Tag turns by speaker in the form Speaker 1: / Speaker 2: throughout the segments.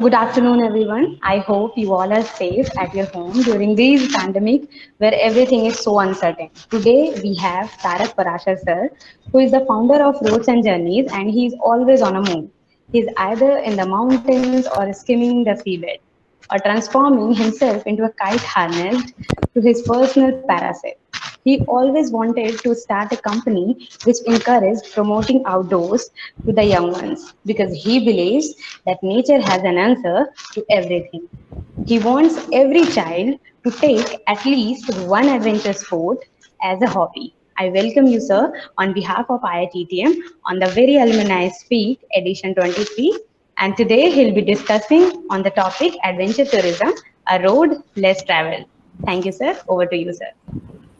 Speaker 1: Good afternoon, everyone. I hope you all are safe at your home during this pandemic where everything is so uncertain. Today, we have Taarak Parasher sir, who is the founder of Roads and Journeys, and he's always on a move. He's either in the mountains or skimming the seabed, or transforming himself into a kite harnessed to his personal parasail. He always wanted to start a company which encouraged promoting outdoors to the young ones because he believes that nature has an answer to everything. He wants every child to take at least one adventure sport as a hobby. I welcome you, sir, on behalf of IITTM on the very Alumni Speak Edition 23. And today he'll be discussing on the topic Adventure Tourism, a road less traveled. Thank you, sir. Over to you, sir.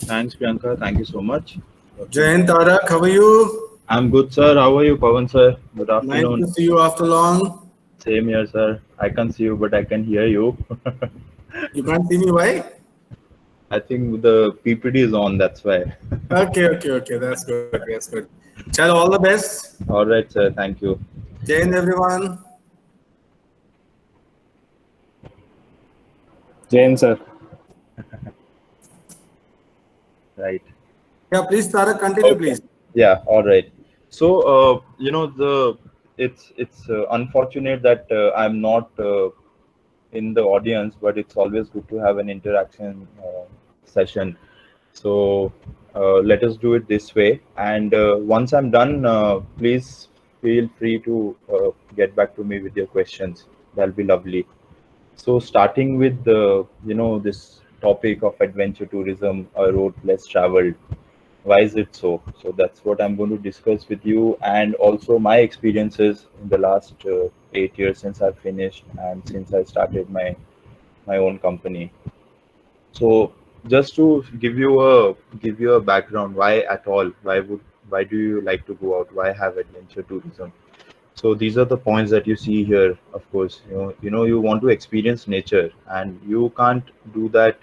Speaker 2: Thanks, Priyanka. Thank you so much.
Speaker 3: Jain, Taarak, how are you?
Speaker 2: I'm good, sir. How are you, Pawan, sir? Good
Speaker 3: Nice
Speaker 2: afternoon.
Speaker 3: to see you after long.
Speaker 2: Same here, sir. I can't see you, but I can hear you.
Speaker 3: You can't see me, why?
Speaker 2: I think the PPT is on, that's why.
Speaker 3: Okay. That's good. Chalo, all the best.
Speaker 2: All right, sir. Thank you.
Speaker 3: Jain, everyone.
Speaker 4: Jain sir.
Speaker 2: Right.
Speaker 3: Yeah, please, Taarak, continue, please.
Speaker 2: Yeah. All right. So, it's unfortunate that I'm not in the audience, but it's always good to have an interaction session. So let us do it this way. And once I'm done, please feel free to get back to me with your questions. That'll be lovely. So starting with this topic of adventure tourism, a road less traveled. Why is it so? So that's what I'm going to discuss with you, and also my experiences in the last 8 years since I finished and since I started my own company. So just to give you a background, why at all? Why do you like to go out? Why have adventure tourism? So these are the points that you see here. Of course, you want to experience nature, and you can't do that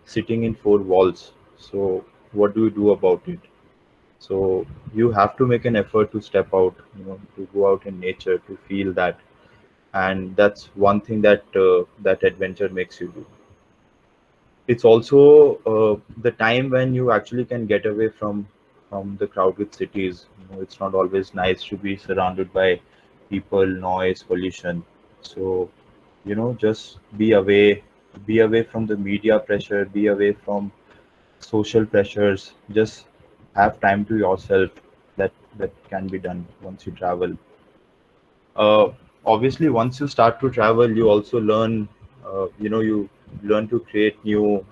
Speaker 2: sitting in four walls. So what do you do about it? So you have to make an effort to step out, to go out in nature, to feel that, and that's one thing that adventure makes you do. It's also the time when you actually can get away from the crowded cities. It's not always nice to be surrounded by people, noise, pollution. So just be away from the media pressure, be away from social pressures. Just have time to yourself. That can be done once you travel. uh, Obviously, once you start to travel, you also learn, you learn to create new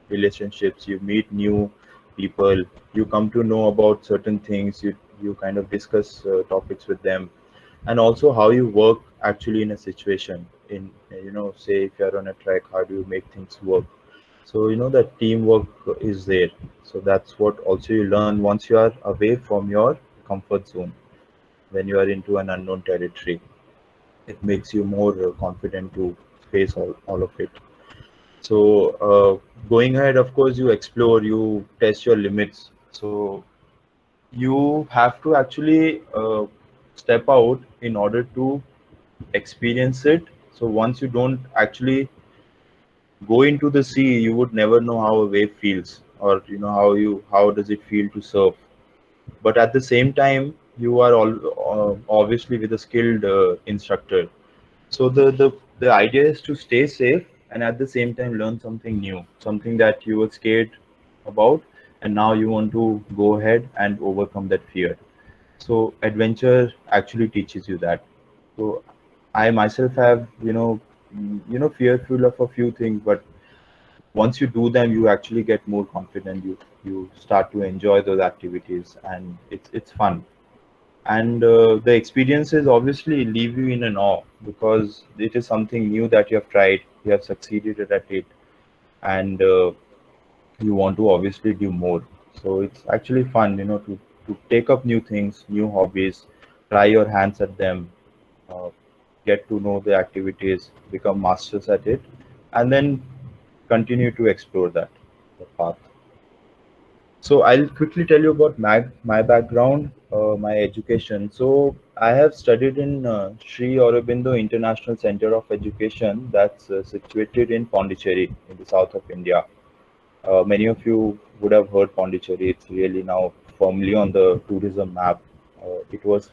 Speaker 2: relationships. You meet new people. You come to know about certain things. You kind of discuss topics with them, and also how you work actually in a situation. Say if you're on a trek, how do you make things work? So that teamwork is there. So that's what also you learn once you are away from your comfort zone. When you are into an unknown territory, it makes you more confident to face all of it. So going ahead, of course, you explore, you test your limits. So you have to actually step out in order to experience it. So once you don't actually go into the sea, you would never know how a wave feels, or how does it feel to surf. But at the same time, you are all obviously with a skilled instructor. So the idea is to stay safe and at the same time learn something new, something that you were scared about, and now you want to go ahead and overcome that fear. So adventure actually teaches you that. So I myself have fearful of a few things, but once you do them, you actually get more confident. You start to enjoy those activities, and it's fun. And the experiences obviously leave you in an awe because it is something new that you have tried, you have succeeded at it, and you want to obviously do more. So it's actually fun, to take up new things, new hobbies, try your hands at them, uh, get to know the activities, become masters at it, and then continue to explore the path. So I'll quickly tell you about my background, my education. So I have studied in Sri Aurobindo International Center of Education that's situated in Pondicherry in the south of India. Many of you would have heard Pondicherry. It's really now firmly on the tourism map. It was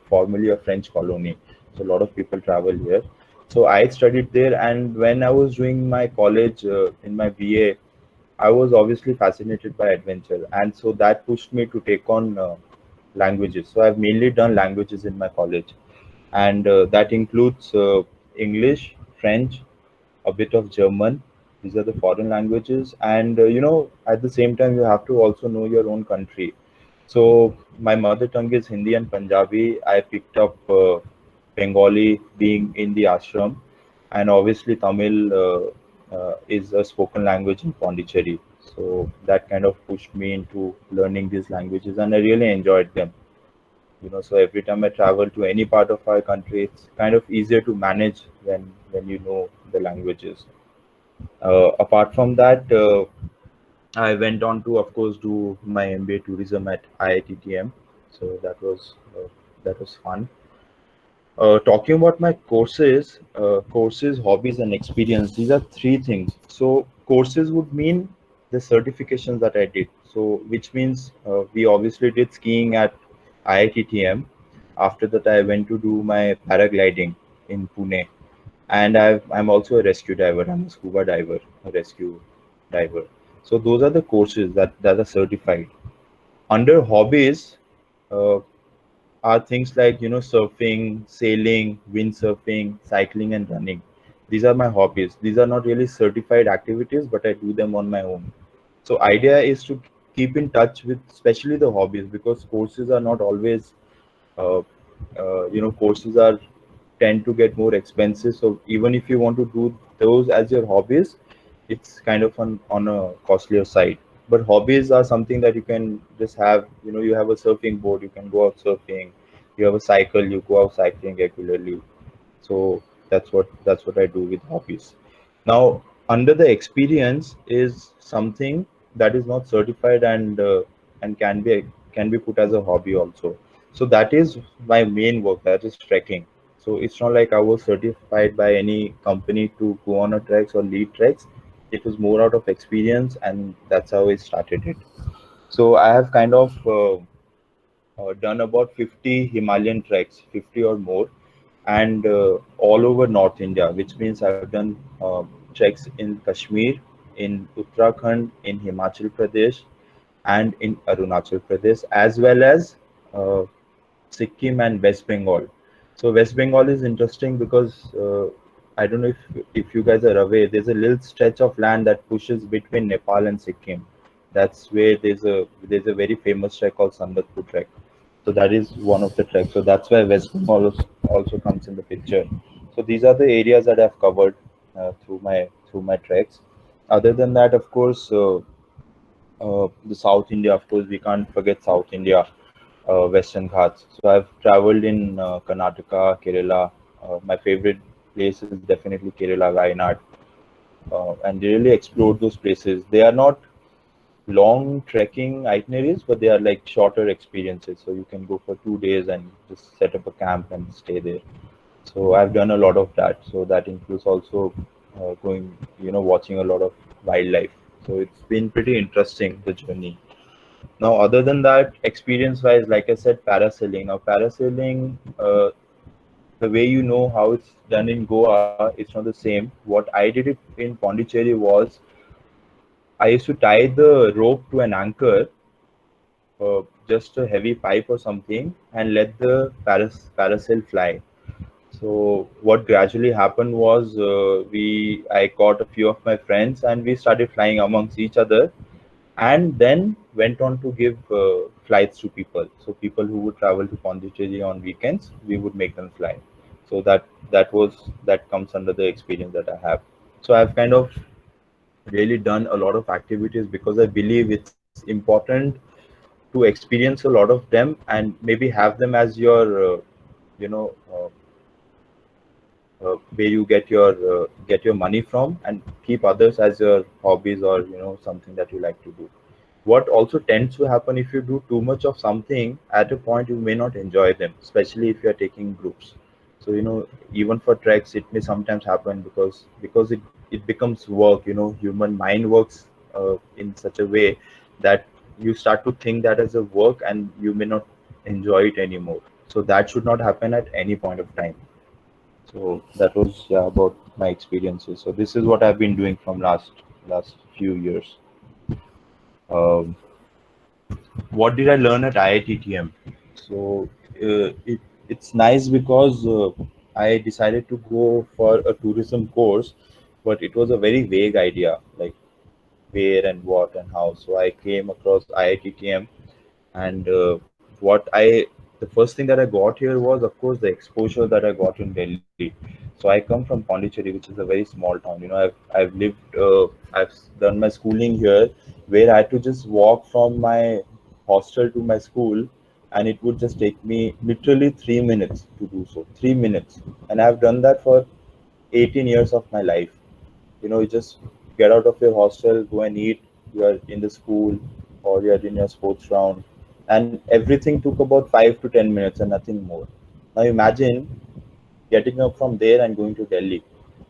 Speaker 2: formerly a French colony, so a lot of people travel here. So I studied there, and when I was doing my college in my BA, I was obviously fascinated by adventure, and so that pushed me to take on languages. So I've mainly done languages in my college, and that includes English, French, a bit of German. These are the foreign languages, and at the same time, you have to also know your own country. So my mother tongue is Hindi and Punjabi. I picked up Bengali being in the ashram, and obviously Tamil is a spoken language in Pondicherry. So that kind of pushed me into learning these languages, and I really enjoyed them. So every time I travel to any part of our country, it's kind of easier to manage when you know the languages. Apart from that, I went on to, of course, do my MBA tourism at IITTM. So that was fun. Talking about my courses, hobbies, and experience. These are three things. So courses would mean the certifications that I did. So which means we obviously did skiing at IITTM. After that, I went to do my paragliding in Pune, and I'm also a rescue diver. I'm a scuba diver, a rescue diver. So those are the courses that are certified. Under hobbies, uh, are things like surfing, sailing, windsurfing, cycling, and running. These are my hobbies. These are not really certified activities, but I do them on my own. So idea is to keep in touch with especially the hobbies, because courses are not always uh, courses are tend to get more expensive. So even if you want to do those as your hobbies, it's kind of on a costlier side. But hobbies are something that you can just have. You have a surfing board, you can go out surfing. You have a cycle, you go out cycling regularly. So that's what I do with hobbies. Now, under the experience is something that is not certified, and can be put as a hobby also. So that is my main work, that is trekking. So it's not like I was certified by any company to go on a treks or lead treks. It was more out of experience, and that's how I started it. So I have kind of done about 50 Himalayan treks, 50 or more, and all over North India, which means I've done treks in Kashmir, in Uttarakhand, in Himachal Pradesh, and in Arunachal Pradesh, as well as uh, Sikkim and West Bengal. So West Bengal is interesting because I don't know if you guys are aware. There's a little stretch of land that pushes between Nepal and Sikkim. That's where there's a very famous trek called Sandatpur trek. So that is one of the treks. So that's why West Bengal also comes in the picture. So these are the areas that I've covered through my treks. Other than that, of course, the South India. Of course, we can't forget South India, Western Ghats. So I've traveled in Karnataka, Kerala. My favorite place is definitely Kerala, Wayanad, and really explored those places. They are not long trekking itineraries, but they are like shorter experiences. So you can go for 2 days and just set up a camp and stay there. So I've done a lot of that. So that includes also going, watching a lot of wildlife. So it's been pretty interesting, the journey. Now, other than that, experience-wise, like I said, parasailing. Now, parasailing, the way how it's done in Goa, it's not the same. What I did it in Pondicherry was I used to tie the rope to an anchor, just a heavy pipe or something, and let the parasail fly. So what gradually happened was I got a few of my friends and we started flying amongst each other, and then went on to give flights to people. So people who would travel to Pondicherry on weekends, we would make them fly. So that comes under the experience that I have. So I've kind of really done a lot of activities because I believe it's important to experience a lot of them and maybe have them as your you know uh, where you get your money from, and keep others as your hobbies or something that you like to do. what also tends to happen, if you do too much of something, at a point you may not enjoy them, especially if you are taking groups. So even for treks it may sometimes happen, because it becomes work. Human mind works in such a way that you start to think that as a work, and you may not enjoy it anymore. So that should not happen at any point of time. So that was, yeah, about my experiences. So this is what I've been doing from last few years. um, what did I learn at IITTM? So it's nice because I decided to go for a tourism course, but it was a very vague idea, like where and what and how. So I came across IITTM, and the first thing that I got here was, of course, the exposure that I got in Delhi. So I come from Pondicherry, which is a very small town. I've lived, I've done my schooling here, where I had to just walk from my hostel to my school, and it would just take me literally 3 minutes to do so. 3 minutes, and I've done that for 18 years of my life. You just get out of your hostel, go and eat. You are in the school, or you are in your sports round, and everything took about 5 to 10 minutes and nothing more. Now imagine getting up from there and going to Delhi,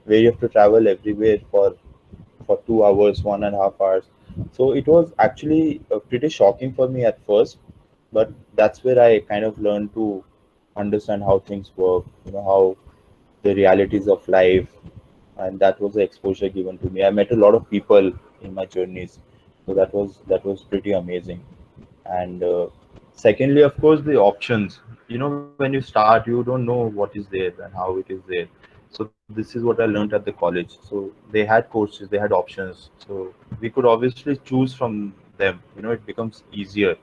Speaker 2: where you have to travel everywhere for 2 hours, 1.5 hours. So it was actually pretty shocking for me at first, but that's where I kind of learned to understand how things work, how the realities of life, and that was the exposure given to me. I met a lot of people in my journeys, so that was pretty amazing. And secondly, of course, the options. When you start, you don't know what is there and how it is there. So this is what I learned at the college. So they had courses, they had options, so we could obviously choose from them. It becomes easier.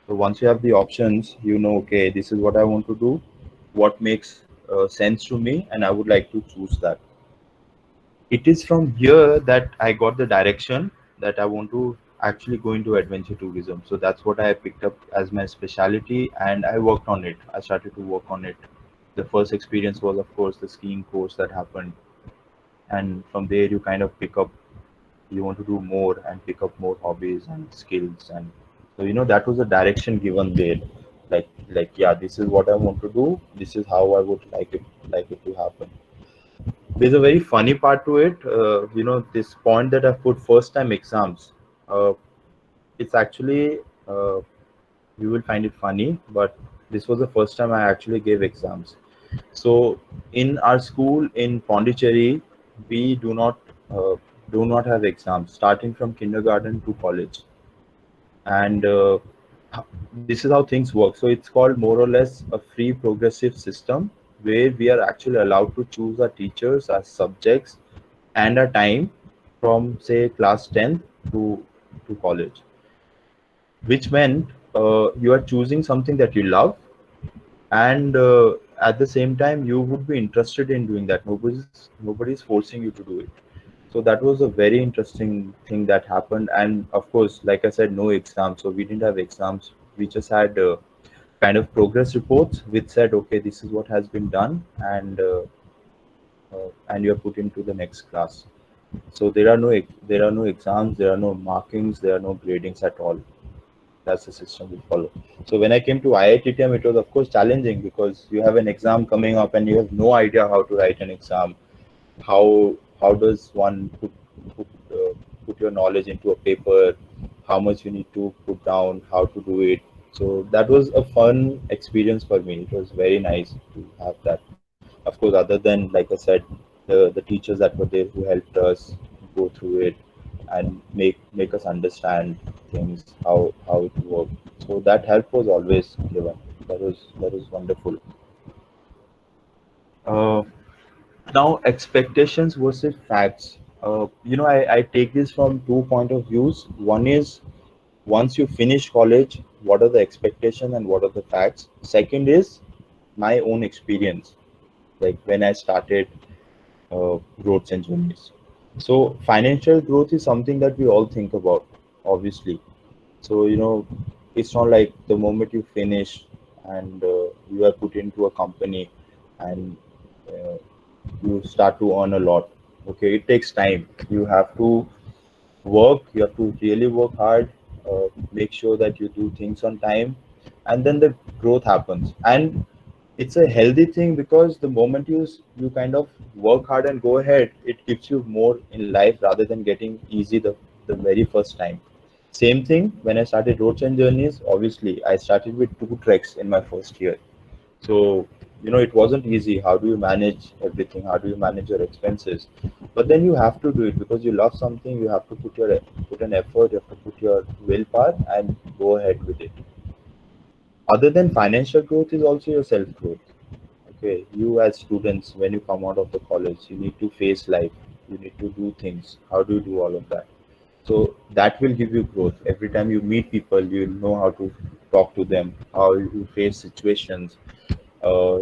Speaker 2: So once you have the options, okay, this is what I want to do, what makes sense to me, and I would like to choose that. It is from here that I got the direction that I want to actually go into adventure tourism. So that's what I picked up as my specialty, and I worked on it. I started to work on it. The first experience was, of course, the skiing course that happened, and from there you kind of pick up. You want to do more and pick up more hobbies and skills, and so that was the direction given there. Like, yeah, this is what I want to do. This is how I would like it to happen. There's a very funny part to it. This point that I put, first time exams. Uh, it's actually, you will find it funny, but this was the first time I actually gave exams. So in our school in Pondicherry, we do not have exams starting from kindergarten to college, and this is how things work. So it's called more or less a free progressive system, where we are actually allowed to choose our teachers, our subjects, and our time from, say, class 10th to college, which meant you are choosing something that you love, and at the same time you would be interested in doing that. Nobody's forcing you to do it. So that was a very interesting thing that happened. And of course, like I said, no exams. So we didn't have exams. We just had kind of progress reports which said, okay, this is what has been done, and you're put into the next class. So there are no exams, there are no markings, there are no gradings at all. That's the system we follow. So when I came to IITTM, it was of course challenging, because you have an exam coming up and you have no idea how to write an exam. How does one put, put your knowledge into a paper? How much you need to put down? How to do it? So that was a fun experience for me. It was very nice to have that. Of course, other than, like I said, the teachers that were there who helped us go through it and make us understand things, how it worked. So that help was always given. That was wonderful. Uh, Now, expectations versus facts. I take this from two point of views. One is, once you finish college, what are the expectations and what are the facts? Second is my own experience, like when I started roads and journeys. So financial growth is something that we all think about, obviously. So it's not like the moment you finish and you are put into a company and uh, you start to earn a lot. Okay, it takes time. You have to work. You have to really work hard. make sure that you do things on time, and then the growth happens. And it's a healthy thing, because the moment you kind of work hard and go ahead, it gives you more in life rather than getting easy the very first time. Same thing when I started roads and journeys. Obviously, I started with two treks in my first year. So, it wasn't easy. How do you manage everything? How do you manage your expenses? But then you have to do it because you love something. You have to put an effort. You have to put your willpower and go ahead with it. Other than financial growth is also your self growth. Okay, you as students, when you come out of the college, you need to face life. You need to do things. How do you do all of that? So that will give you growth. Every time you meet people, you know how to talk to them, how you face situations, uh,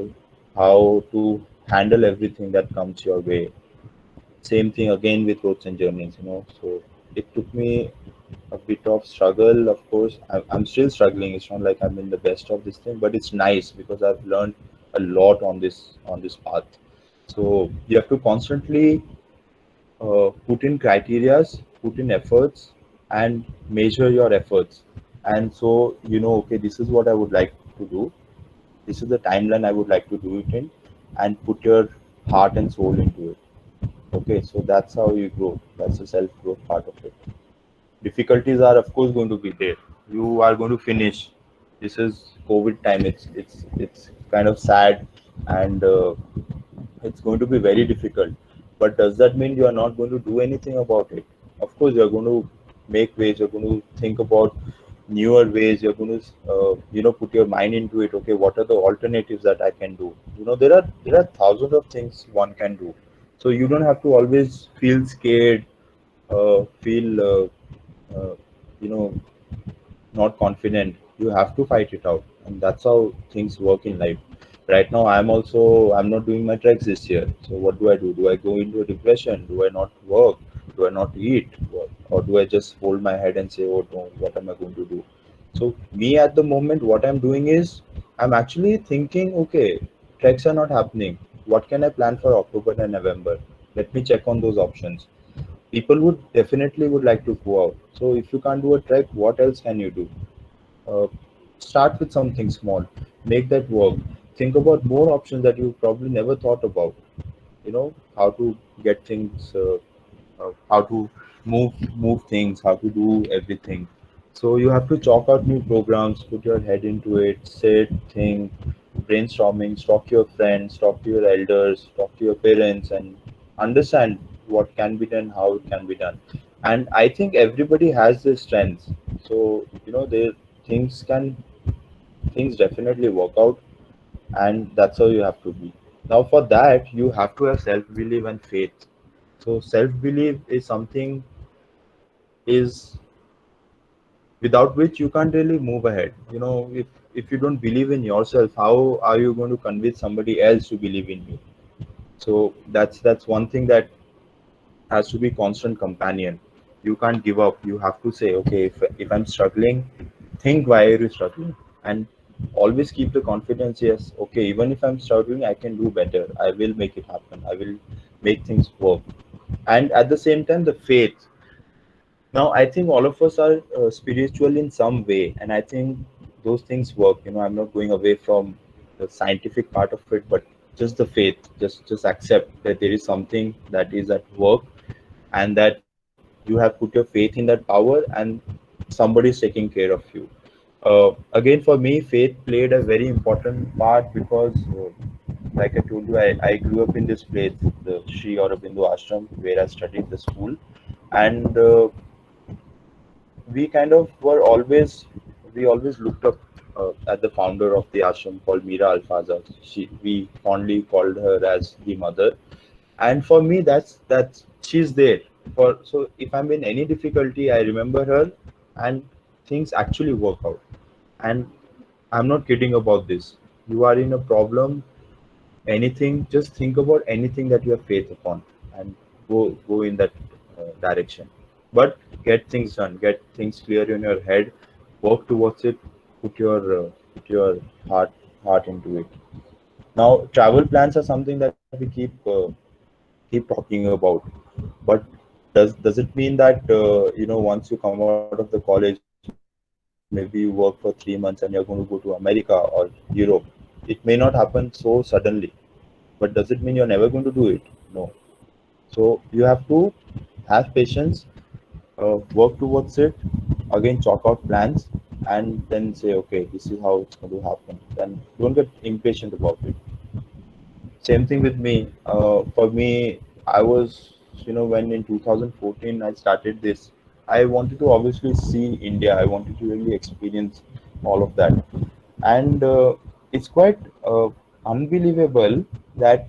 Speaker 2: how to handle everything that comes your way. Same thing again with roads and journeys. So it took me a bit of struggle, of course. I'm still struggling. It's not like I'm in the best of this thing, but it's nice because I've learned a lot on this path. So you have to constantly put in criterias, put in efforts, and measure your efforts. And so okay, this is what I would like to do. This is the timeline I would like to do it in, and put your heart and soul into it. Okay, so that's how you grow. That's the self growth part of it. Difficulties are of course going to be there. You are going to finish. This is COVID time. It's kind of sad, and it's going to be very difficult. But does that mean you are not going to do anything about it? Of course, you are going to make ways. You're going to think about newer ways. You're going to put your mind into it. Okay, what are the alternatives that I can do? There are thousands of things one can do. So you don't have to always feel scared, feel uh, you know not confident. You have to fight it out, and that's how things work in life. Right now, I'm not doing my treks this year. So what do I do? Do I go into a depression? Do I not work? Do I not eat? Or do I just hold my head and say, oh no, what am I going to do? So me at the moment, what I'm doing is I'm actually thinking, okay, treks are not happening. What can I plan for October and November? Let me check on those options. People would definitely would like to go out. So if you can't do a trek, what else can you do? uh, Start with something small, make that work. Think about more options that you probably never thought about. How to get things, how to move things, how to do everything. So you have to chalk out new programs, put your head into it, sit, think, brainstorming, talk to your friends, talk to your elders, talk to your parents, and understand what can be done, how it can be done. And I think everybody has their strengths. So their things can things definitely work out, and that's how you have to be. Now for that, you have to have self belief and faith. So self belief is something is without which you can't really move ahead. If you don't believe in yourself, how are you going to convince somebody else to believe in you? So that's one thing that has to be constant companion. You can't give up. You have to say, okay, if I'm struggling, think why are you struggling, and always keep the confidence. Yes, okay, even if I'm struggling, I can do better. I will make it happen. I will make things work. And at the same time, the faith. Now, I think all of us are spiritual in some way, and I think those things work. I'm not going away from the scientific part of it, but just the faith. Just accept that there is something that is at work, and that you have put your faith in that power, and somebody is taking care of you. Again, for me, faith played a very important part because, like I told you, I grew up in this place, the Sri Aurobindo Ashram, where I studied the school, and we kind of were always we always looked up at the founder of the ashram called Mira Alfaza. We fondly called her as the mother, and for me that's she's there for. So if I'm in any difficulty, I remember her, and things actually work out. And I'm not kidding about this. You are in a problem, anything, just think about anything that you have faith upon, and go in that direction. But get things done, get things clear in your head, work towards it, put your heart into it. Now travel plans are something that we keep talking about, but does it mean that once you come out of the college, you have to maybe you work for 3 months and you're going to go to America or Europe. It may not happen so suddenly, but does it mean you're never going to do it? No. So you have to have patience, work towards it, again chalk out plans, and then say, okay, this is how it's going to happen. Then don't get impatient about it. Same thing with me. For me, I was, when in 2014 I started this, I wanted to obviously see India. I wanted to really experience all of that. And it's quite unbelievable that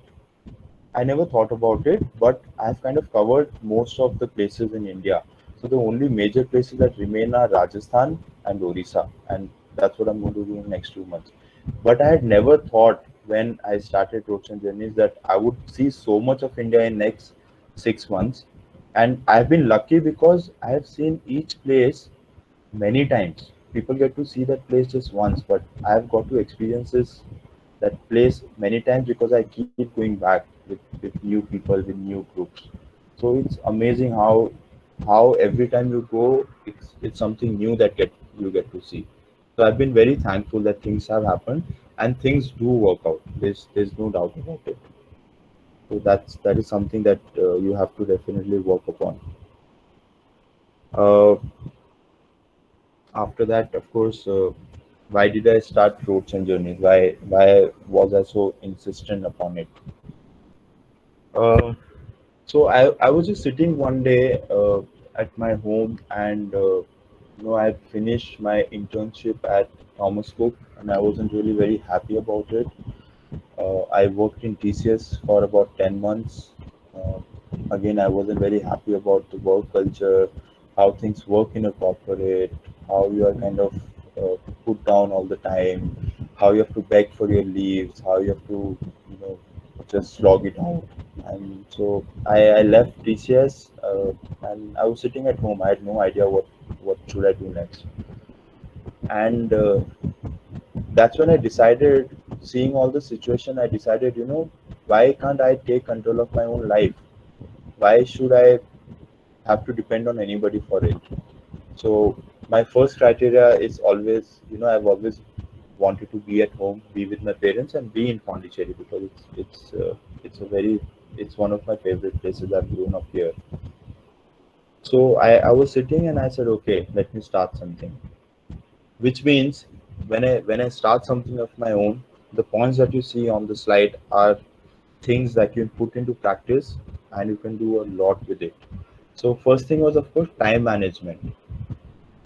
Speaker 2: I never thought about it, but I've kind of covered most of the places in India. So the only major places that remain are Rajasthan and Orissa, and that's what I'm going to do in the next 2 months. But I had never thought when I started Roads and Journeys that I would see so much of India in next 6 months. And I've been lucky because I have seen each place many times. People get to see that place just once, but I've got to experience that place many times because I keep going back with new people, with new groups. So it's amazing how every time you go, it's something new that you get to see. So I've been very thankful that things have happened and things do work out. There's no doubt about it. So that is something that you have to definitely work upon. Uh, After that, of course, why did I start Roads and Journeys? Why was I so insistent upon it? Uh, so I was just sitting one day at my home, and I finished my internship at Thomas Cook, and I wasn't really very happy about it. I worked in TCS for about 10 months. Uh, Again, I wasn't very happy about the work culture, how things work in a corporate, how you are kind of put down all the time, how you have to beg for your leaves, how you have to, just log it out. And so I left TCS, and I was sitting at home. I had no idea what should I do next. And that's when I decided, seeing all the situation, I decided, why can't I take control of my own life? Why should I have to depend on anybody for it? So my first criteria is always, I've always wanted to be at home, be with my parents, and be in Pondicherry because it's one of my favorite places. I've grown up here. So I was sitting and I said, okay, let me start something. Which means when I start something of my own, the points that you see on the slide are things that you put into practice and you can do a lot with it. So first thing was of course time management.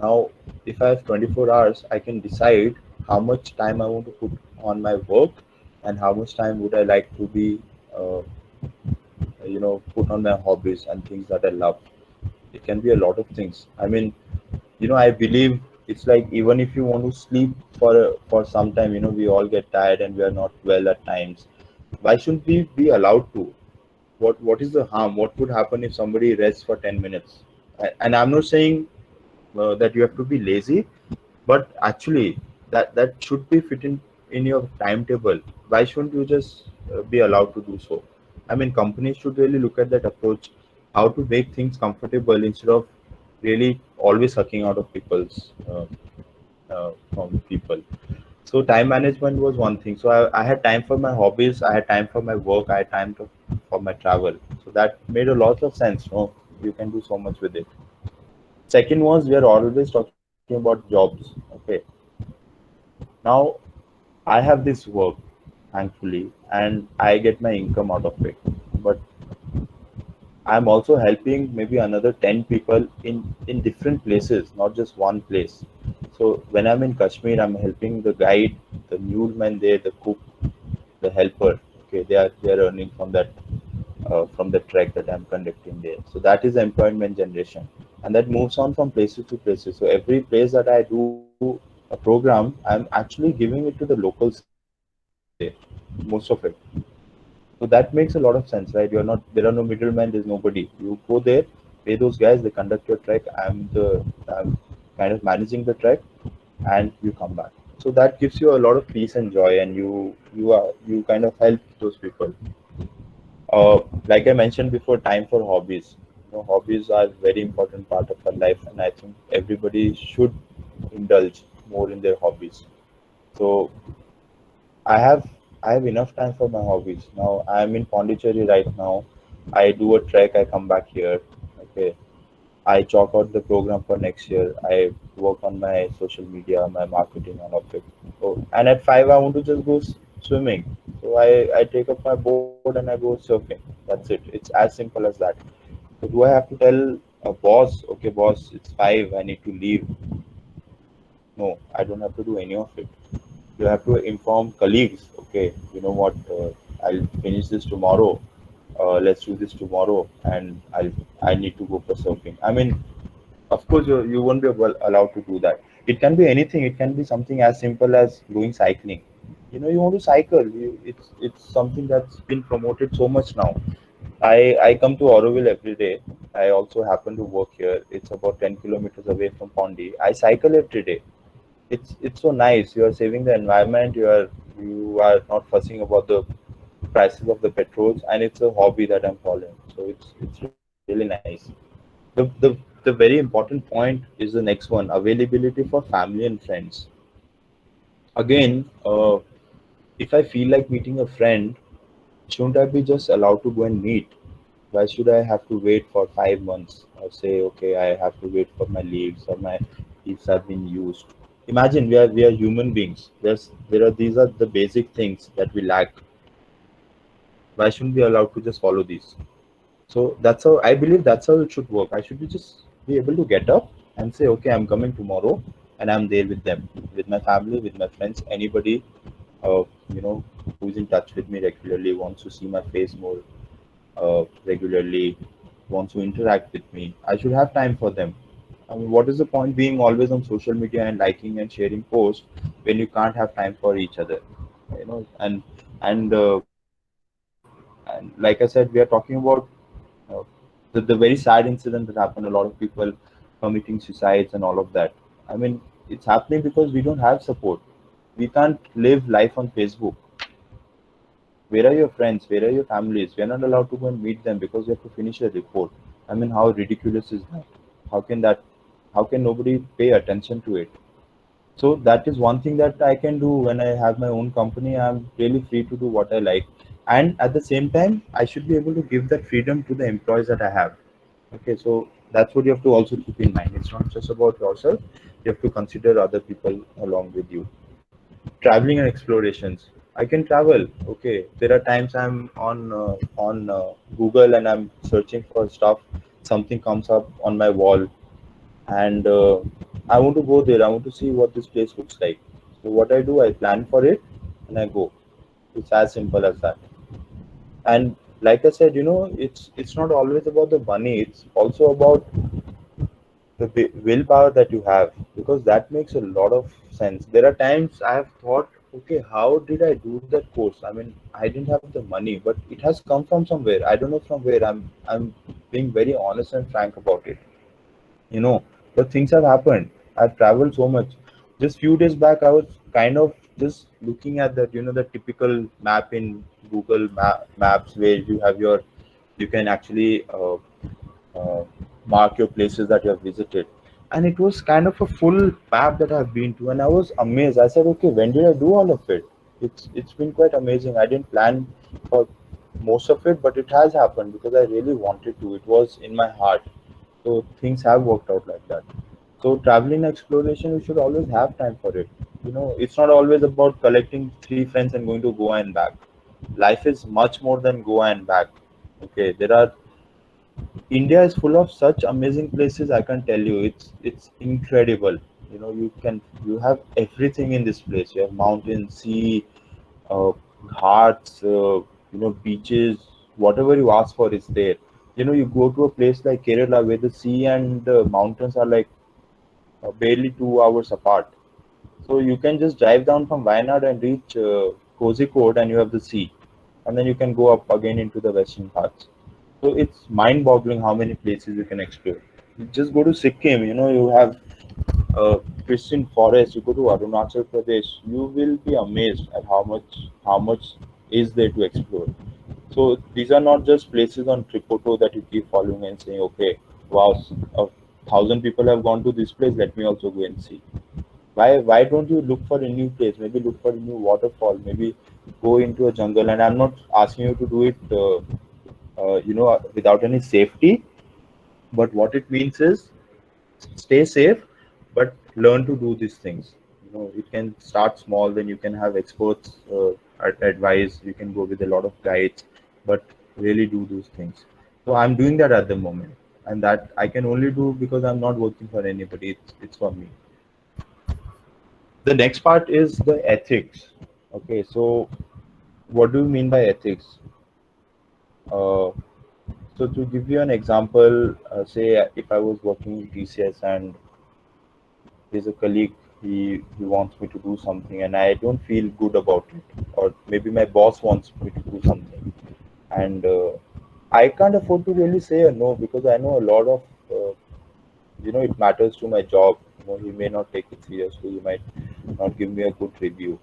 Speaker 2: Now if I have 24 hours, I can decide how much time I want to put on my work and how much time would I like to be uh, put on my hobbies and things that I love. It can be a lot of things. I mean, I believe it's like even if you want to sleep for some time, we all get tired and we are not well at times. Why shouldn't we be allowed to? What is the harm? What would happen if somebody rests for 10 minutes? And I'm not saying that you have to be lazy, but actually that should be fit in your timetable. Why shouldn't you just be allowed to do so? I mean, companies should really look at that approach, how to make things comfortable instead of really always sucking out of people's from people. So time management was one thing. So I had time for my hobbies, I had time for my work, I had time for my travel. So that made a lot of sense. You can do so much with it. Second was, we are always talking about jobs. Okay. Now I have this work, thankfully, and I get my income out of it. But I'm also helping maybe another 10 people in different places, not just one place. So when I'm in Kashmir, I'm helping the guide, the muleman there, the cook, the helper. Okay, they are earning from the trek that I'm conducting there. So that is employment generation, and that moves on from places to places. So every place that I do a program, I'm actually giving it to the locals there, most of it. So that makes a lot of sense, right? There are no middlemen, there's nobody. You go there, pay those guys, they conduct your trek. I'm kind of managing the trek, and you come back. So that gives you a lot of peace and joy, and you kind of help those people. Like I mentioned before, time for hobbies. Hobbies are a very important part of our life, and I think everybody should indulge more in their hobbies. So I have I have enough time for my hobbies. Now I am in Pondicherry right now. I do a trek. I come back here. Okay. I chalk out the program for next year. I work on my social media, my marketing, all of it. So, and at 5, I want to just go swimming. So I take up my board and I go surfing. That's it. It's as simple as that. So do I have to tell a boss, okay, boss, it's 5, I need to leave? No, I don't have to do any of it. You have to inform colleagues, okay, you know what, I'll finish this tomorrow. Let's do this tomorrow, and I need to go for surfing. I mean, of course, you won't be allowed to do that. It can be anything. It can be something as simple as going cycling. You know, you want to cycle. It's something that's been promoted so much now. I come to Auroville every day. I also happen to work here. It's about 10 kilometers away from Pondi. I cycle every day. It's so nice. You are saving the environment. You are not fussing about the prices of the petrols, and it's a hobby that I'm following. So it's really nice. The very important point is the next one: availability for family and friends. Again, if I feel like meeting a friend, shouldn't I be just allowed to go and meet? Why should I have to wait for 5 months or say, okay, I have to wait for my leaves or my leaves have been used? Imagine we are human beings. These are the basic things that we lack. Why shouldn't we allowed to just follow these? So that's how I believe that's how it should work. I should be able to get up and say, okay, I'm coming tomorrow, and I'm there with them, with my family, with my friends, anybody, you know, who's in touch with me regularly, wants to see my face more regularly, wants to interact with me. I should have time for them. I mean, what is the point being always on social media and liking and sharing posts when you can't have time for each other? You know, and like I said, we are talking about uh, the very sad incident that happened. A lot of people committing suicides and all of that. I mean, it's happening because we don't have support. We can't live life on Facebook. Where are your friends? Where are your families? We are not allowed to go and meet them because we have to finish a report. I mean, how ridiculous is that? How can that? How can nobody pay attention to it? So that is one thing that I can do when I have my own company. I'm really free to do what I like, and at the same time, I should be able to give that freedom to the employees that I have. Okay, so that's what you have to also keep in mind. It's not just about yourself. You have to consider other people along with you. Traveling and explorations. I can travel. Okay, there are times I'm on Google and I'm searching for stuff. Something comes up on my wall, and I want to go there. I want to see what this place looks like. So what I do, I plan for it and I go. It's as simple as that. And like I said, you know, it's not always about the money. It's also about the willpower that you have, because that makes a lot of sense. There are times I have thought, okay, how did I do that course? I mean, I didn't have the money, but it has come from somewhere. I don't know from where. I'm being very honest and frank about it, you know. But things have happened. I've traveled so much. Just few days back, I was kind of just looking at that, you know, the typical map in Google Maps, where you have your, you can actually uh, mark your places that you have visited, and it was kind of a full map that I've been to, and I was amazed. I said, okay, when did I do all of it? It's been quite amazing. I didn't plan for most of it, but it has happened because I really wanted to. It was in my heart. So things have worked out like that. So traveling exploration, you should always have time for it. You know, it's not always about collecting three friends and going to Goa and back. Life is much more than Goa and back. Okay, there are, India is full of such amazing places. I can tell you, it's incredible. You know, you have everything in this place. You have mountains, sea, uh, ghats, beaches. Whatever you ask for is there. You know, you go to a place like Kerala where the sea and the mountains are like barely 2 hours apart. So you can just drive down from Wayanad and reach Kozhikode, and you have the sea, and then you can go up again into the western parts. So it's mind-boggling how many places you can explore. You just go to Sikkim, you know, you have pristine forest. You go to Arunachal Pradesh, you will be amazed at how much is there to explore. So these are not just places on Tripoto that you keep following and saying, okay, wow, 1,000 people have gone to this place. Let me also go and see. Why don't you look for a new place? Maybe look for a new waterfall. Maybe go into a jungle. And I'm not asking you to do it, without any safety. But what it means is stay safe, but learn to do these things. It can start small, then you can have experts advice. You can go with a lot of guides, but really do those things. So I'm doing that at the moment, and that I can only do because I'm not working for anybody. It's for me. The next part is the ethics. Okay, so what do you mean by ethics? Uh, so to give you an example, say if I was working in TCS and there's a colleague, he wants me to do something and I don't feel good about it, or maybe my boss wants me to do something, and I can't afford to really say a no because I know a lot of it matters to my job. He may not take it seriously. He might not give me a good review.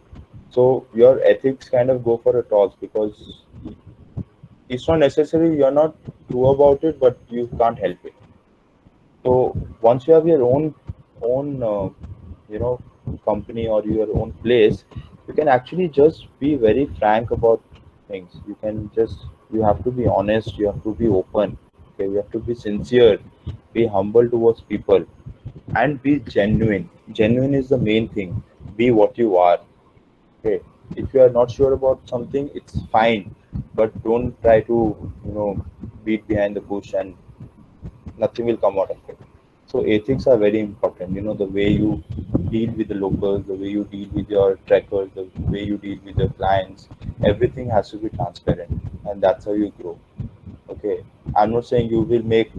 Speaker 2: So your ethics kind of go for a toss because it's not necessary you're not true about it, but you can't help it. So once you have your own you know company or your own place, you can actually just be very frank about things. You have to be honest. You have to be open. Okay, you have to be sincere. Be humble towards people and be genuine. Genuine is the main thing. Be what you are. Okay, if you are not sure about something, it's fine, but don't try to beat behind the bush and nothing will come out of it. So ethics are very important. The way you deal with the locals, the way you deal with your trekkers, the way you deal with your clients, everything has to be transparent, and that's how you grow. Okay, I'm not saying you will make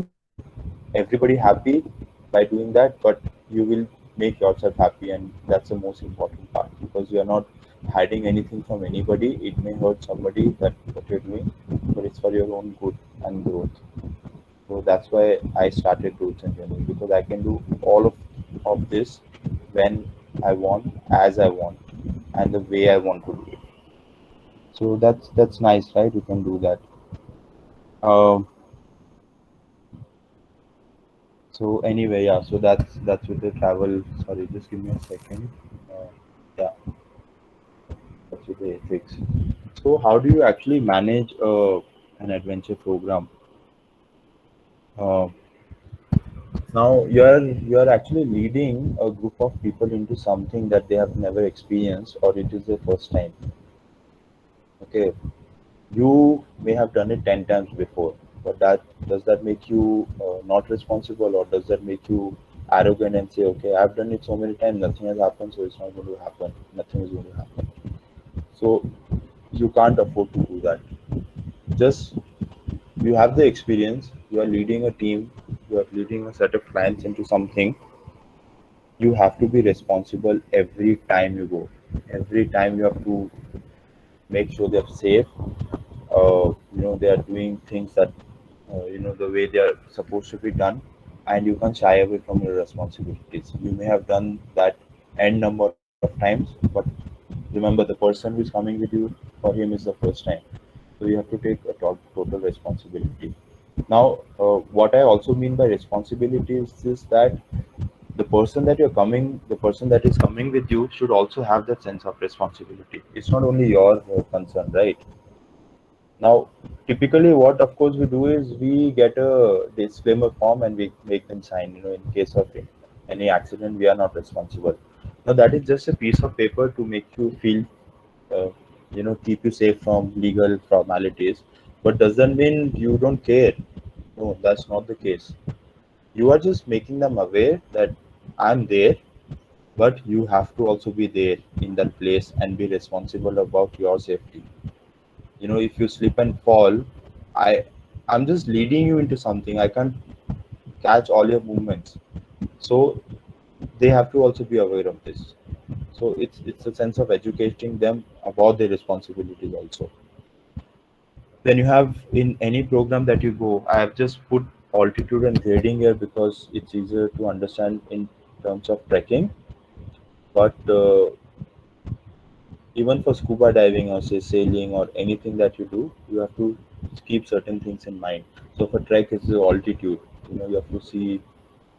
Speaker 2: everybody happy by doing that, but you will make yourself happy, and that's the most important part because you are not hiding anything from anybody. It may hurt somebody that what you're doing, but it's for your own good and growth. So that's why I started Roots and Journeys because I can do all of this when I want, as I want, and the way I want to do it. So that's nice, right? You can do that. Um, so anyway, yeah. So that's with the travel. Sorry, just give me a second. Uh, yeah, that's with the ethics. So how do you actually manage an adventure program? Uh, Now you're actually leading a group of people into something that they have never experienced or it is their first time. Okay, you may have done it 10 times before, but that does that make you not responsible, or does that make you arrogant and say, okay, I've done it so many times, nothing has happened, so it's not going to happen. Nothing is going to happen. So you can't afford to do that. Just you have the experience. You are leading a team. You are leading a set of clients into something. You have to be responsible every time you go. Every time you have to make sure they're safe. They are doing things that the way they are supposed to be done, and you can't shy away from your responsibilities. You may have done that n number of times, but remember the person who's coming with you, for him is the first time. So you have to take a total responsibility. Now, what I also mean by responsibility is that the person that is coming with you should also have that sense of responsibility. It's not only your concern, right? Now, typically, what of course we do is we get a disclaimer form and we make them sign. In case of any accident, we are not responsible. Now, that is just a piece of paper to make you feel, uh, keep you safe from legal formalities. But does that mean you don't care? No, that's not the case. You are just making them aware that I'm there, but you have to also be there in that place and be responsible about your safety. If you slip and fall, i I'm just leading you into something. I can't catch all your movements, so they have to also be aware of this. So it's a sense of educating them about their responsibilities also. Then you have, in any program that you go, I have just put altitude and grading here because it's easier to understand in terms of trekking. But even for scuba diving or say sailing or anything that you do, you have to keep certain things in mind. So for trek, it's the altitude. You have to see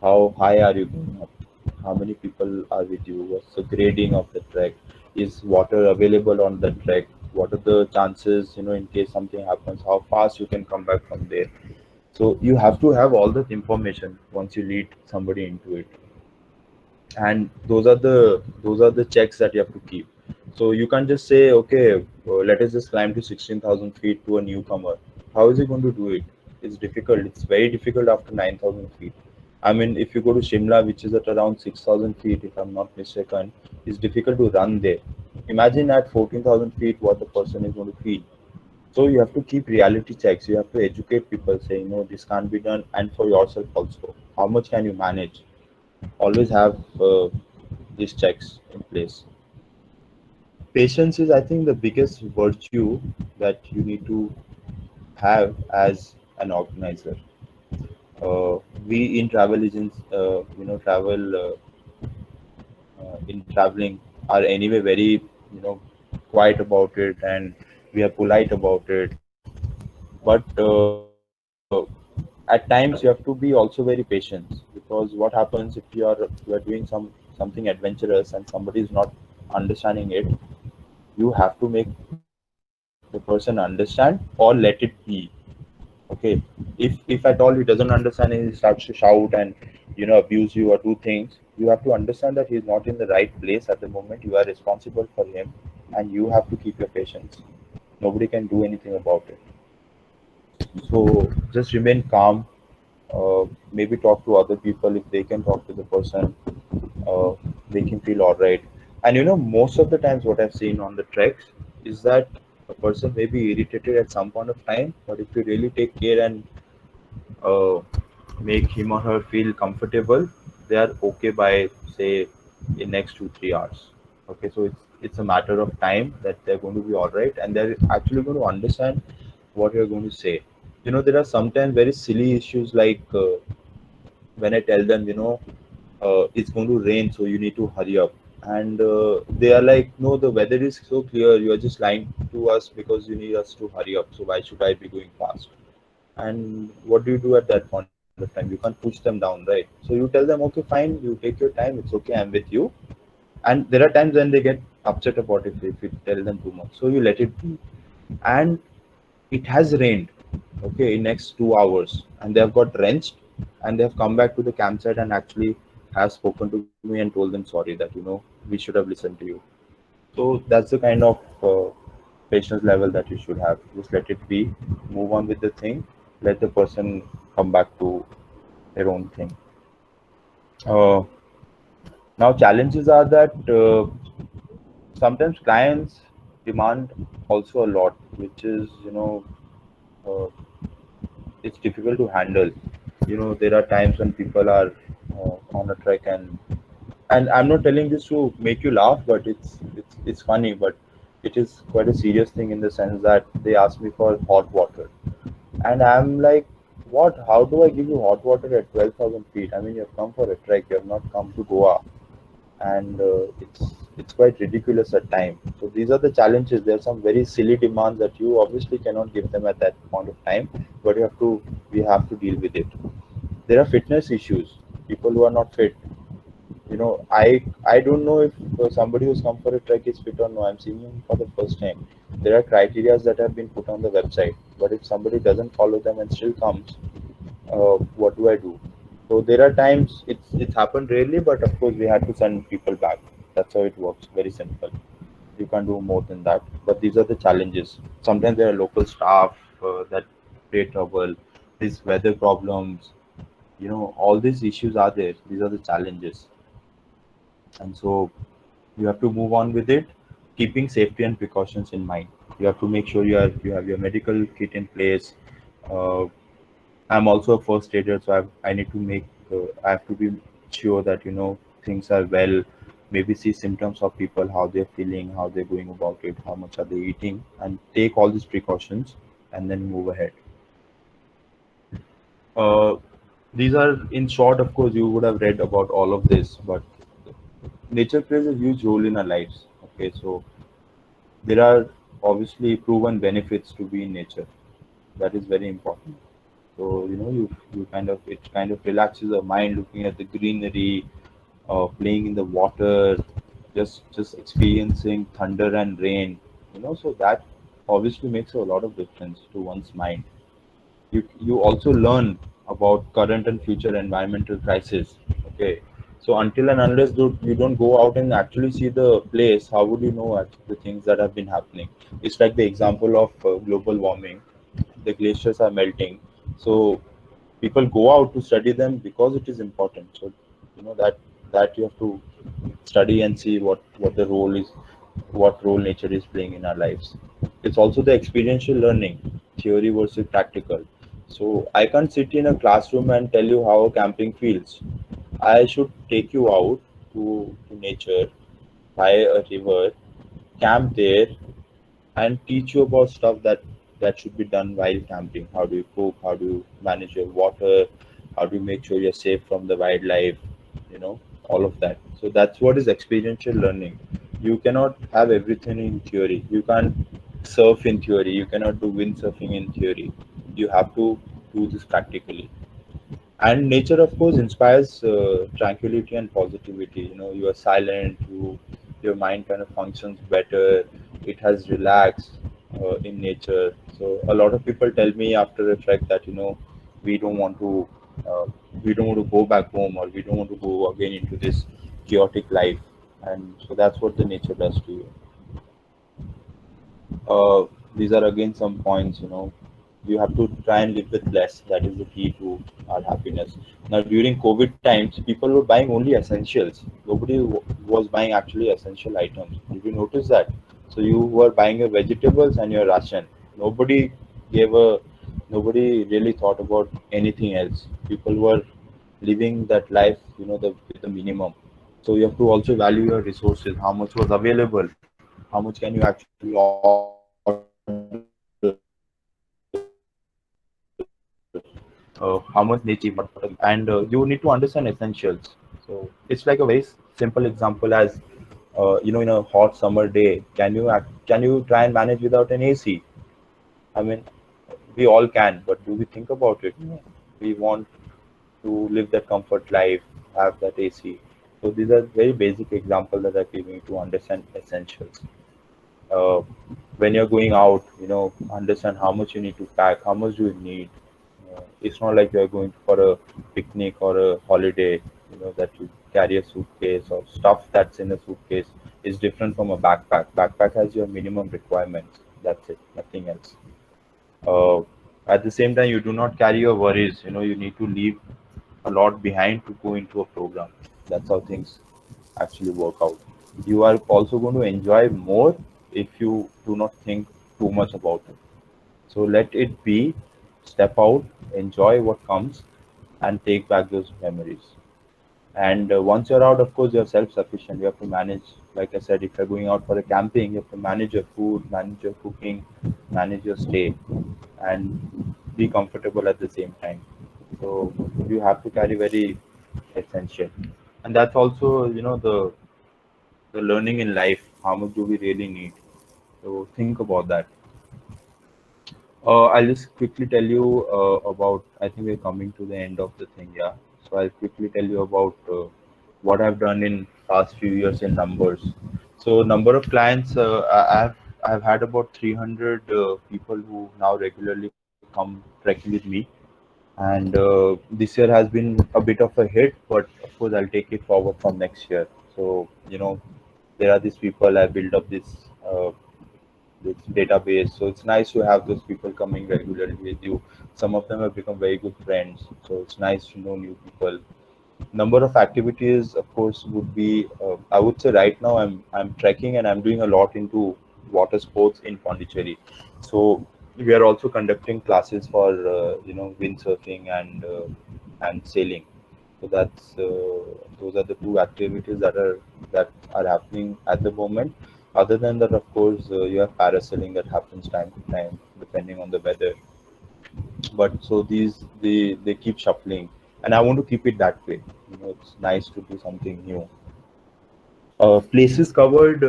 Speaker 2: how high are you going up, how many people are with you, what's the grading of the trek, is water available on the trek, what are the chances, in case something happens, how fast you can come back from there. So you have to have all that information once you lead somebody into it, and those are the checks that you have to keep. So you can't just say, okay, let us just climb to 16,000 feet to a newcomer. How is he going to do it? It's difficult. It's very difficult after 9,000 feet. I mean, if you go to Shimla, which is at around 6,000 feet, if I'm not mistaken, it's difficult to run there. Imagine at 14,000 feet what the person is going to feel. So you have to keep reality checks. You have to educate people, saying, no, this can't be done, and for yourself also. How much can you manage? Always have these checks in place. Patience is, I think, the biggest virtue that you need to have as an organizer. We in travel agents, travel in traveling are anyway very, quiet about it, and we are polite about it. But at times you have to be also very patient, because what happens if you are doing something adventurous and somebody is not understanding it, you have to make the person understand or let it be. Okay, if at all he doesn't understand and he starts to shout and abuse you or do things, you have to understand that he's not in the right place at the moment. You are responsible for him, and you have to keep your patience. Nobody can do anything about it. So just remain calm. Maybe talk to other people. If they can talk to the person, uh, make him feel all right. And most of the times, what I've seen on the treks is that a person may be irritated at some point of time, but if you really take care and uh, make him or her feel comfortable, they are okay by, say, in next 2 3 hours. Okay, so it's a matter of time that they're going to be all right, and they're actually going to understand what you're going to say. There are sometimes very silly issues, like when I tell them, it's going to rain, so you need to hurry up. And they are like, no, the weather is so clear. You are just lying to us because you need us to hurry up. So why should I be going fast? And what do you do at that point of time? You can't push them down, right? So you tell them, okay, fine, you take your time. It's okay. I'm with you. And there are times when they get upset about it if you tell them too much. So you let it be. And it has rained, okay, in next 2 hours, and they have got drenched, and they have come back to the campsite and actually have spoken to me and told them sorry, that we should have listened to you. So that's the kind of patience level that you should have. Just let it be, move on with the thing, let the person come back to their own thing. Uh, now challenges are that sometimes clients demand also a lot, which is uh, it's difficult to handle. There are times when people are on a trek, and I'm not telling this to make you laugh, but it's funny, but it is quite a serious thing in the sense that they ask me for hot water, and I'm like, what? How do I give you hot water at 12,000 feet? I mean, you've come for a trek, you have not come to Goa, and it's quite ridiculous at times. So these are the challenges. There are some very silly demands that you obviously cannot give them at that point of time, but we have to deal with it. There are fitness issues. People who are not fit. I don't know if somebody who's come for a trek is fit or no. I'm seeing him for the first time. There are criteria that have been put on the website, but if somebody doesn't follow them and still comes, what do I do? So there are times it's happened rarely, but of course we had to send people back. That's how it works. Very simple. You can't do more than that. But these are the challenges. Sometimes there are local staff that create trouble. These weather problems. All these issues are there. These are the challenges, and so you have to move on with it, keeping safety and precautions in mind. You have to make sure you have your medical kit in place. Uh, I'm also a first aider, so I need to I have to be sure that things are well. Maybe see symptoms of people, how they're feeling, how they're going about it, how much are they eating, and take all these precautions, and then move ahead. Uh, these are in short. Of course, you would have read about all of this, but nature plays a huge role in our lives. Okay, so there are obviously proven benefits to be in nature. That is very important. So you kind of it kind of relaxes the mind looking at the greenery, playing in the water, just experiencing thunder and rain. So that obviously makes a lot of difference to one's mind. You also learn about current and future environmental crisis. Okay, so until and unless you don't go out and actually see the place, how would you know the things that have been happening? It's like the example of global warming. The glaciers are melting, so people go out to study them because it is important. So that you have to study and see what the role is, what role nature is playing in our lives. It's also the experiential learning, theory versus practical. So I can't sit in a classroom and tell you how camping feels. I should take you out to nature, by a river, camp there, and teach you about stuff that should be done while camping. How do you cook? How do you manage your water? How do you make sure you're safe from the wildlife? All of that. So that's what is experiential learning. You cannot have everything in theory. You can't surf in theory. You cannot do windsurfing in theory. You have to do this practically. And nature, of course, inspires tranquility and positivity. You are silent, your mind kind of functions better. It has relaxed in nature. So a lot of people tell me after a trek that we don't want to uh, we don't want to go back home, or we don't want to go again into this chaotic life. And so that's what the nature does to you. These are again some points. You have to try and live with less. That is the key to our happiness. Now, during COVID times, people were buying only essentials. Nobody was buying actually essential items. Did you notice that? So you were buying your vegetables and your ration. Nobody gave a nobody really thought about anything else. People were living that life, with the minimum. So you have to also value your resources. How much was available? How much can you actually order? How much nature you want? How much nature you want? And you need to understand essentials. So it's like a very simple example as in a hot summer day, can you try and manage without an AC? I mean, we all can, but do we think about it? We want to live that comfort life, have that AC. So these are very basic examples that are giving to understand essentials. uh, when you're going out, understand how much you need to pack, how much do you need. It's not like you're going for a picnic or a holiday, that you carry a suitcase or stuff that's in a suitcase is different from a backpack. Backpack has your minimum requirements. That's it, nothing else. Uh, at the same time, you do not carry your worries. You need to leave a lot behind to go into a program. That's how things actually work out. You are also going to enjoy more if you do not think too much about it. So let it be, step out, enjoy what comes, and take back those memories. And once you're out, of course, you're self-sufficient. You have to manage, like I said, if you're going out for a camping, you have to manage your food, manage your cooking, manage your stay, and be comfortable at the same time. So you have to carry very essential, and that's also the learning in life. How much do we really need? So think about that. I'll just quickly tell you about. I think we're coming to the end of the thing, yeah. So I'll quickly tell you about what I've done in past few years in numbers. So number of clients, I've had about 300 people who now regularly come trekking with me, and this year has been a bit of a hit, but of course I'll take it forward from next year. So there are these people. I build up uh, this database. So it's nice to have those people coming regularly with you. Some of them have become very good friends. So it's nice to know new people. Number of activities, of course, would be I would say right now I'm trekking and I'm doing a lot into water sports in Pondicherry. So we are also conducting classes for windsurfing and sailing. So that's those are the two activities that are happening at the moment. Other than that, of course, you have parasailing that happens time to time depending on the weather. But so they keep shuffling, and I want to keep it that way. It's nice to do something new. Places covered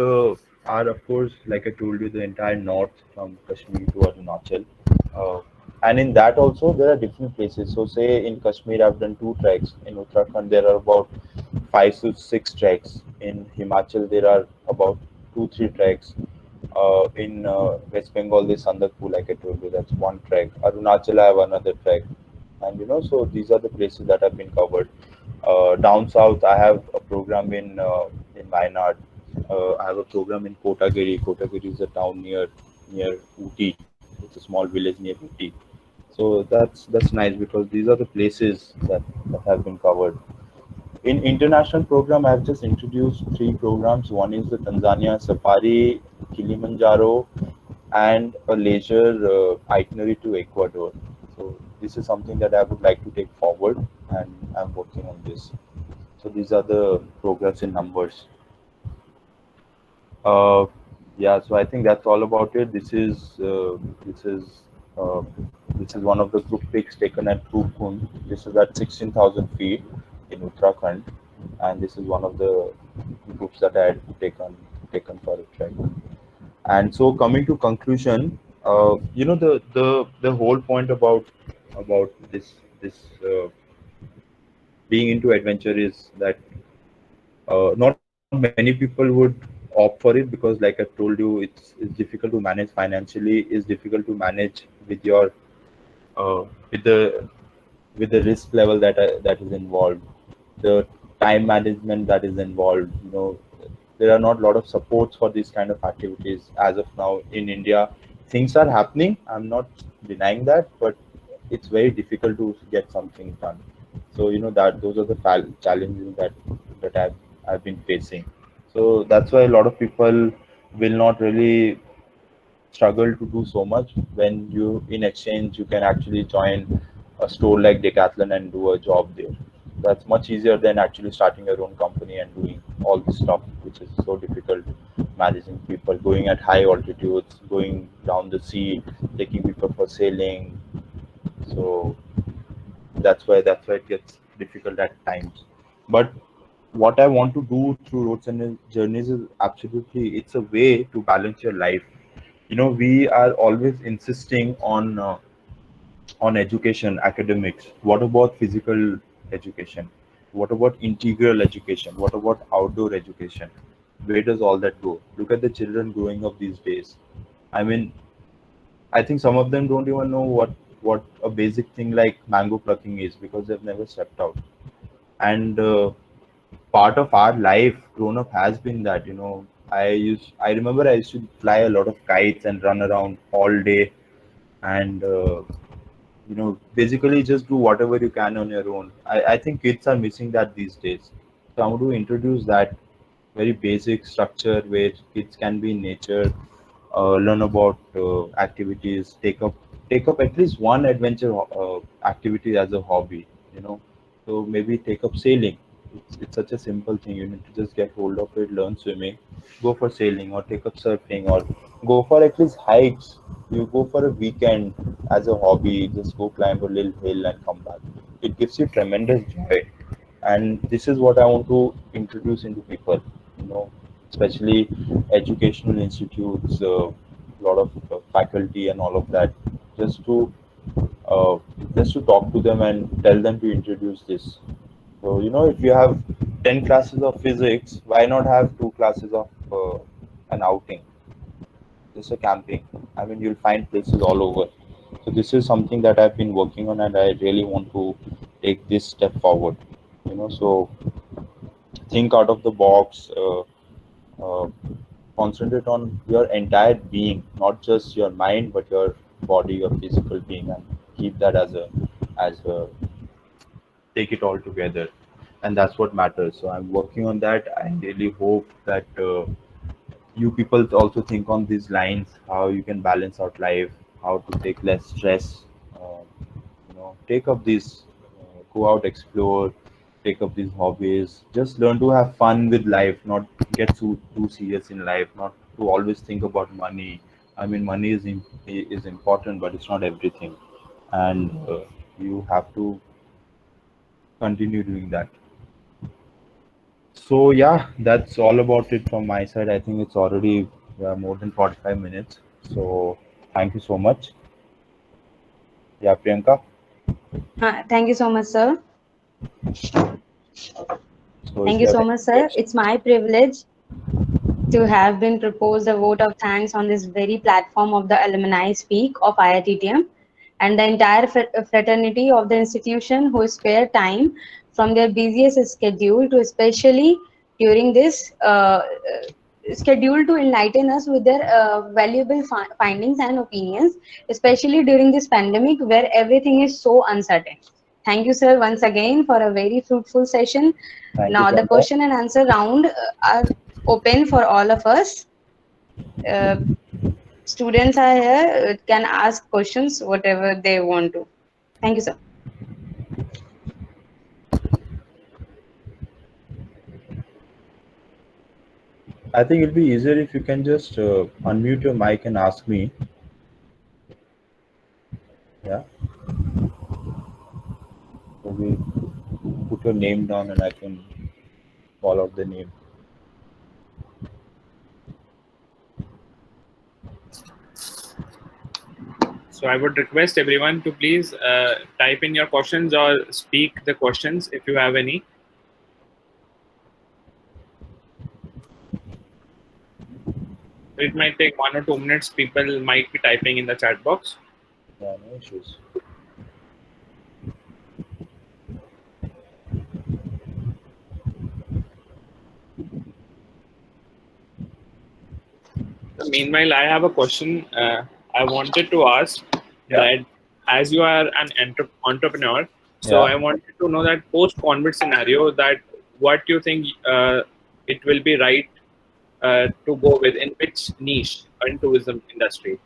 Speaker 2: are, of course, like I told you, the entire north from Kashmir to Arunachal. Uh, and in that also, there are different places. So, say in Kashmir, I've done two treks. In Uttarakhand, there are about 5 to 6 treks. In Himachal, there are about 2 3 treks. In West Bengal, there's Sandarpur, like I told you, that's one trek. Arunachal, I have another trek, and so these are the places that have been covered. Down south, I have a program in Wayanad. I have a program in Kotagiri. Kotagiri is a town near Uti. It's a small village near Uti. So that's nice because these are the places that have been covered. In international program, I've just introduced 3 programs. One is the Tanzania Safari, Kilimanjaro, and a leisure itinerary to Ecuador. So this is something that I would like to take forward, and I'm working on this. So these are the programs in numbers. Uh, yeah, so I think that's all about it. This is uh, this is one of the group pics taken at Kund. This is at 16,000 feet in Uttarakhand, and this is one of the groups that I had taken for a trek. And so coming to conclusion, the whole point about this being into adventure is that not many people would opt for it because, like I told you, it's difficult to manage financially. It's difficult to manage with the risk level that is involved, the time management that is involved. There are not a lot of supports for these kind of activities as of now in India. Things are happening. I'm not denying that, but it's very difficult to get something done. So that those are the challenges that I've been facing. So that's why a lot of people will not really struggle to do so much. When you in exchange, you can actually join a store like Decathlon and do a job there. That's much easier than actually starting your own company and doing all this stuff, which is so difficult. Managing people, going at high altitudes, going down the sea, taking people for sailing. So that's why it gets difficult at times. But what I want to do through roads and journeys is absolutely, it's a way to balance your life. We are always insisting on education, academics. What about physical education? What about integral education? What about outdoor education? Where does all that go? Look at the children growing up these days. I mean, I think some of them don't even know what a basic thing like mango plucking is because they've never stepped out. And part of our life grown up has been that. I remember I used to fly a lot of kites and run around all day, and basically just do whatever you can on your own. I think kids are missing that these days. So I want to introduce that very basic structure where kids can be in nature, learn about activities, take up at least one adventure activity as a hobby. you know so maybe take up sailing. It's such a simple thing. You need to just get hold of it, learn swimming, go for sailing, or take up surfing, or go for at least hikes. You go for a weekend as a hobby, just go climb a little hill and come back. It gives you tremendous joy, and this is what I want to introduce into people. Especially educational institutes, a lot of faculty and all of that, just to uh, just to talk to them and tell them to introduce this. So if you have 10 classes of physics, why not have 2 classes of an outing, just a camping? I mean, you'll find places all over. So this is something that I've been working on, and I really want to take this step forward. So think out of the box. Uh, Concentrate on your entire being, not just your mind, but your body, your physical being, and keep that as a take it all together, and that's what matters. So I'm working on that. I really hope that you people also think on these lines, how you can balance out life, how to take less stress. Take up these, go out, explore, take up these hobbies. Just learn to have fun with life, not get too serious in life, not to always think about money. I mean, money is important, but it's not everything, and you have to continue doing that. So yeah, that's all about it from my side. I think it's already more than 45 minutes. So thank you so much. Yeah, Priyanka.
Speaker 1: Thank you so much, sir.
Speaker 2: So
Speaker 1: Thank
Speaker 2: if
Speaker 1: you
Speaker 2: you have
Speaker 1: so
Speaker 2: any
Speaker 1: much, sir.
Speaker 2: questions,
Speaker 1: It's my privilege to have been proposed a vote of thanks on this very platform of the Alumni Speak of IITTM and the entire fraternity of the institution who spare time from their busiest schedule to especially during this schedule to enlighten us with their valuable findings and opinions, especially during this pandemic where everything is so uncertain. Thank you, sir, once again for a very fruitful session.
Speaker 2: thank you,
Speaker 1: Now, the
Speaker 2: Chandra.
Speaker 1: question and answer round are open for all of us. Uh, Students are here, can ask questions, whatever they want to. Thank you, sir.
Speaker 2: I think it'll be easier if you can just unmute your mic and ask me. Yeah. So we put your name down and I can call out the name.
Speaker 3: So I would request everyone to please type in your questions or speak the questions if you have any. It might take 1 or 2 minutes. People might be typing in the chat box.
Speaker 2: Yeah, no issues.
Speaker 3: So meanwhile, I have a question. I wanted to ask
Speaker 2: Yeah.
Speaker 3: that as you are an entrepreneur, so
Speaker 2: Yeah.
Speaker 3: I wanted to know that post-COVID scenario, that what you think it will be right to go with in which niche in tourism industry.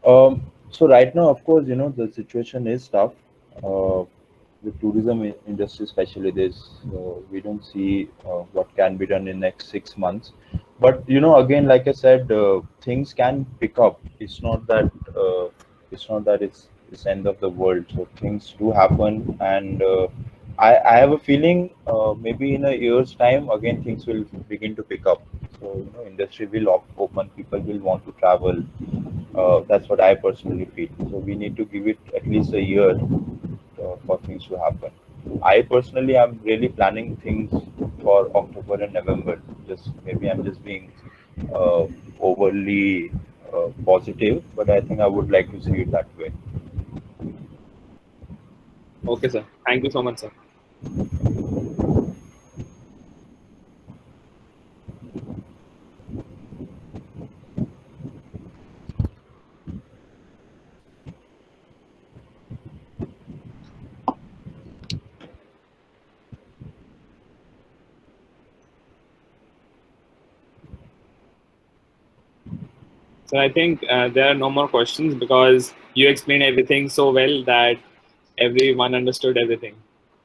Speaker 2: So right now, of course, the situation is tough. Uh, the tourism industry, especially, we don't see what can be done in next 6 months. But again, like I said, things can pick up. It's not that it's end of the world. So things do happen, and I have a feeling maybe in a year's time again things will begin to pick up. So industry will open. People will want to travel. That's what I personally feel. So we need to give it at least a year for things to happen. I personally am really planning things for October and November. Just maybe I'm just being uh, overly positive, but I think I would like to see it that way.
Speaker 3: Okay, sir. Thank you so much, sir. So I think there are no more questions because you explained everything so well that everyone understood everything.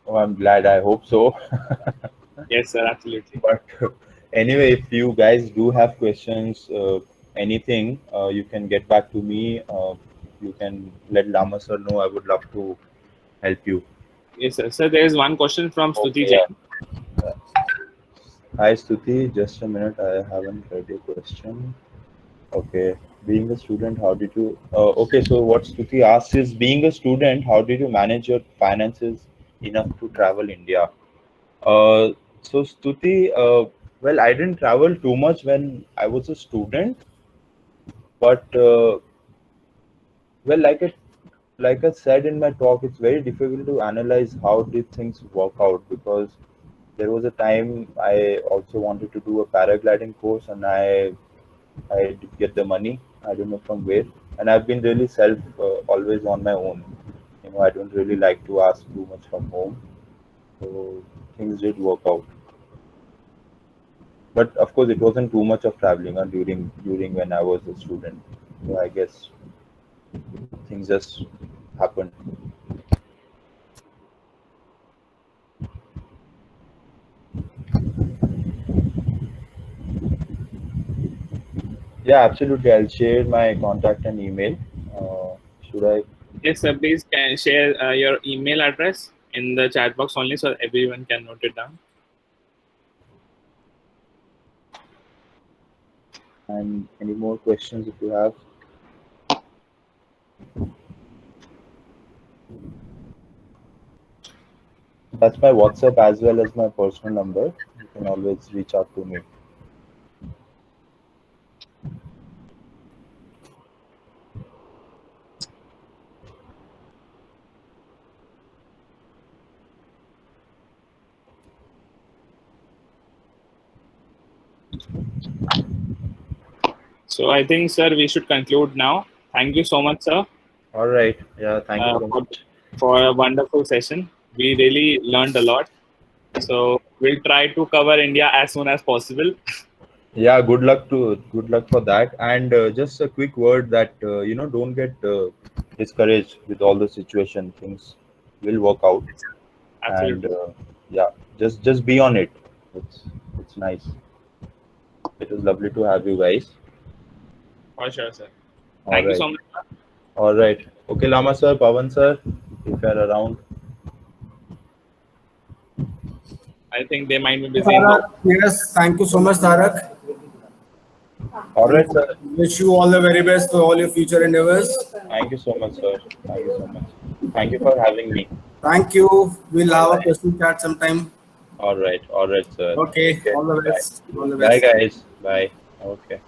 Speaker 2: Oh, I'm glad. I hope so.
Speaker 3: Yes, sir. Absolutely.
Speaker 2: But anyway, if you guys do have questions, anything, you can get back to me. You can let Lama sir know. I would love to help you.
Speaker 3: Yes, sir. So there is one question from Stuti
Speaker 2: Okay.
Speaker 3: Jain.
Speaker 2: Yeah. Hi, Stuti. Just a minute. I haven't heard your question. Okay. Being a student, how did you? Okay. So what Stuti asks is, being a student, how did you manage your finances enough to travel India? Uh, so Stuti, well, I didn't travel too much when I was a student, but well, like I said in my talk, it's very difficult to analyze how did things work out because there was a time I also wanted to do a paragliding course, and I did get the money. I don't know from where, and I've been really self always on my own. I don't really like to ask too much from home, so things did work out. But of course, it wasn't too much of traveling during when I was a student. So I guess things just happened. Yeah, absolutely. I'll share my contact and email. Should I?
Speaker 3: Yes, sir. Please can share your email address in the chat box only so everyone can note it down.
Speaker 2: And any more questions if you have? That's my WhatsApp as well as my personal number. You can always reach out to me.
Speaker 3: So I think, sir, we should conclude now. Thank you so much, sir,
Speaker 2: All right. Yeah. Thank you so
Speaker 3: for,
Speaker 2: much.
Speaker 3: for a wonderful session. We really learned a lot. So we'll try to cover India as soon as possible.
Speaker 2: Yeah. Good luck for that. And just a quick word that don't get discouraged with all the situation. Things will work out. And
Speaker 3: Absolutely.
Speaker 2: yeah, just be on it. It's nice. It was lovely to have you guys.
Speaker 3: For sure, sir.
Speaker 2: All
Speaker 3: Thank you
Speaker 2: right.
Speaker 3: so much, sir.
Speaker 2: All right. Okay, Lama sir, Pavan sir, if you're around.
Speaker 3: I think they might be busy in the
Speaker 4: Taarak, yes, thank you so much, Taarak.
Speaker 2: All right, sir.
Speaker 4: Wish you all the very best for all your future endeavors.
Speaker 2: Thank you so much, sir. Thank you so much. Thank you for having me.
Speaker 4: Thank you. We'll
Speaker 2: All
Speaker 4: have a
Speaker 2: right.
Speaker 4: question chat sometime.
Speaker 2: All right, sir.
Speaker 4: Okay,
Speaker 2: Okay.
Speaker 4: all the
Speaker 2: Bye.
Speaker 4: best. All the
Speaker 2: Bye,
Speaker 4: best.
Speaker 2: guys. Bye. Okay.